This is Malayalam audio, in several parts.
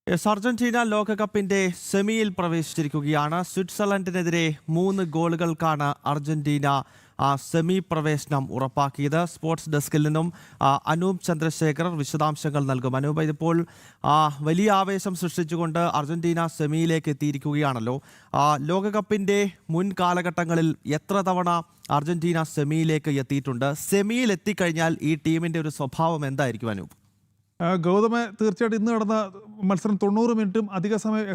അർജന്റീന ലോകകപ്പിന്റെ സെമിയിൽ പ്രവേശിച്ചിരിക്കുകയാണ്. സ്വിറ്റ്സർലൻഡിനെതിരെ 3 ഗോളുകൾക്കാണ് അർജന്റീന സെമി പ്രവേശനം ഉറപ്പാക്കിയത്. സ്പോർട്സ് ഡെസ്കിൽ നിന്നും അനൂപ് ചന്ദ്രശേഖർ വിശദാംശങ്ങൾ നൽകും. അനൂപ്, ഇതിപ്പോൾ വലിയ ആവേശം സൃഷ്ടിച്ചുകൊണ്ട് അർജന്റീന സെമിയിലേക്ക് എത്തിയിരിക്കുകയാണല്ലോ. ലോകകപ്പിന്റെ മുൻ കാലഘട്ടങ്ങളിൽ എത്ര തവണ അർജന്റീന സെമിയിലേക്ക് എത്തിയിട്ടുണ്ട്? സെമിയിൽ എത്തിക്കഴിഞ്ഞാൽ ഈ ടീമിന്റെ ഒരു സ്വഭാവം എന്തായിരിക്കും അനൂപ്? ഗൗതമ, തീർച്ചയായിട്ടും ഇന്ന് നടന്ന മത്സരം 90 മിനിറ്റും അധിക സമയം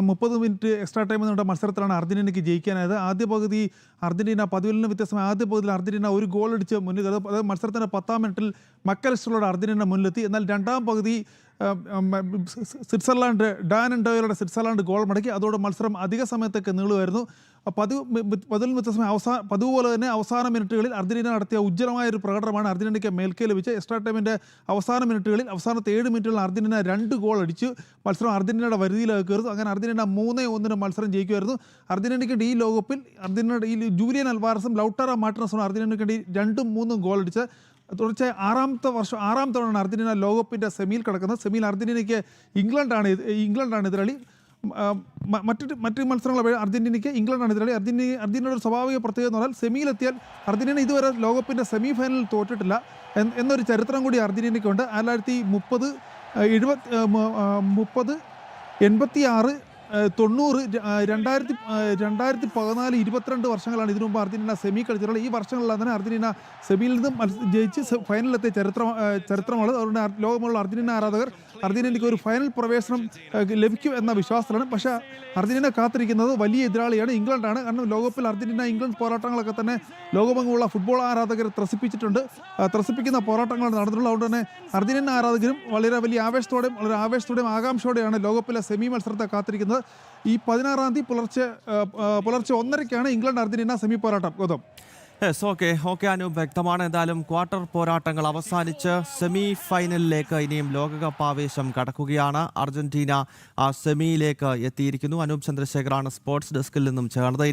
30 മിനിറ്റ് എക്സ്ട്രാ ടൈം നടന്ന മത്സരത്തിലാണ് അർജന്റീനയ്ക്ക് ജയിക്കാനായത്. ആദ്യ പകുതി അർജന്റീന പതിവിൽ നിന്ന് വ്യത്യസ്തമായി ആദ്യ പകുതിയിൽ അർജന്റീന ഒരു ഗോൾ അടിച്ച് മുന്നിൽ. അതായത് മത്സരത്തിൻ്റെ 10-ാം മിനിറ്റിൽ മക്കലിസ്റ്ററോട് അർജന്റീന മുന്നിലെത്തി. എന്നാൽ രണ്ടാം പകുതി സ്വിറ്റ്സർലാൻഡ് ഡാനൻഡോയുടെ സ്വിറ്റ്സർലാൻഡ് ഗോൾ മടക്കി. അതോടെ മത്സരം അധിക സമയത്തേക്ക് നീളുമായിരുന്നു. പതിവിൽ വ്യത്യസ്തമായി പതിവ് പോലെ തന്നെ അവസാന മിനിറ്റുകളിൽ അർജന്റീന നടത്തിയ ഉജ്ജ്വലമായ ഒരു പ്രകടനമാണ് അർജന്റീനയ്ക്ക് മേൽക്കൈ ലഭിച്ചത്. എക്സ്ട്രാ ടൈമിൻ്റെ അവസാന മിനിറ്റുകളിൽ അവസാനത്തെ 7 മിനിറ്റുകളിൽ അർജന്റീന 2 ഗോൾ അടിച്ചു. മത്സരം അർജന്റീനയുടെ വരുതിയിലേക്ക് കയറുന്നു. അങ്ങനെ അർജന്റീന 3-1 മത്സരം ജയിക്കുമായിരുന്നു. അർജന്റീനയ്ക്ക് ഈ ലോകകപ്പിൽ അർജന്റീനയുടെ ഈ ജൂലിയൻ അൽവാരസും ലൗട്ടാറോ മാർട്ടിനസും അർജന്റീനയ്ക്ക് വേണ്ടി 2-3 ഗോൾ അടിച്ച് തുടർച്ചയായി 6ാം തവണയാണ് അർജന്റീന ലോകകപ്പിൻ്റെ സെമിയിൽ കിടക്കുന്നത്. സെമിയിൽ അർജന്റീനയ്ക്ക് ഇംഗ്ലണ്ടാണ് എതിരാളി. മറ്റ് മത്സരങ്ങൾ അർജന്റീനയ്ക്ക് ഇംഗ്ലണ്ടാണ് എതിരാളി. അർജന്റീനയുടെ ഒരു സ്വാഭാവിക പ്രത്യേകത എന്ന് പറഞ്ഞാൽ സെമിയിലെത്തിയാൽ അർജന്റീന ഇതുവരെ ലോകകപ്പിൻ്റെ സെമി ഫൈനലിൽ തോറ്റിട്ടില്ല എന്നൊരു ചരിത്രം കൂടി അർജന്റീനയ്ക്കുണ്ട്. 1930, 86, 90, 2014, 22 വർഷങ്ങളാണ് ഇതിനു മുമ്പ് അർജന്റീന സെമി കളിച്ചിട്ടുള്ളത്. ഈ വർഷങ്ങളിലാണ് തന്നെ അർജന്റീന സെമിയിൽ നിന്നും ജയിച്ച് ഫൈനലിലെത്തിയ ചരിത്രമാണ്. അതുകൊണ്ട് ലോകമുള്ള അർജന്റീന ആരാധകർ അർജന്റീനയ്ക്ക് ഒരു ഫൈനൽ പ്രവേശനം ലഭിക്കും എന്ന വിശ്വാസത്തിലാണ്. പക്ഷേ അർജന്റീന കാത്തിരിക്കുന്നത് വലിയ എതിരാളിയാണ്, ഇംഗ്ലണ്ടാണ്. കാരണം ലോകകപ്പിൽ അർജന്റീന ഇംഗ്ലണ്ട് പോരാട്ടങ്ങളൊക്കെ തന്നെ ലോകമെങ്ങുമുള്ള ഫുട്ബോൾ ആരാധകരെ ത്രസിപ്പിക്കുന്ന പോരാട്ടങ്ങളാണ് നടന്നിട്ടുള്ളത്. അതുകൊണ്ട് തന്നെ അർജന്റീന ആരാധകരും വളരെ വലിയ ആവേശത്തോടെയും ആകാംക്ഷയോടെയാണ് ലോകകപ്പിലെ സെമി മത്സരത്തെ കാത്തിരിക്കുന്നത്. ഈ 16-ാം തീയതി പുലർച്ചെ 1:30-ക്കാണ് ഇംഗ്ലണ്ട് അർജന്റീന സെമി പോരാട്ടം. ഗൗതം, ഓക്കെ അനൂപ്, വ്യക്തമാണ്. എന്തായാലും ക്വാർട്ടർ പോരാട്ടങ്ങൾ അവസാനിച്ച് സെമി ഫൈനലിലേക്ക് ഇനിയും ലോകകപ്പ് ആവേശം കടക്കുകയാണ്. അർജന്റീന സെമിയിലേക്ക് എത്തിയിരിക്കുന്നു. അനൂപ് ചന്ദ്രശേഖറാണ് സ്പോർട്സ് ഡെസ്കിൽ നിന്നും ചേർന്നത്.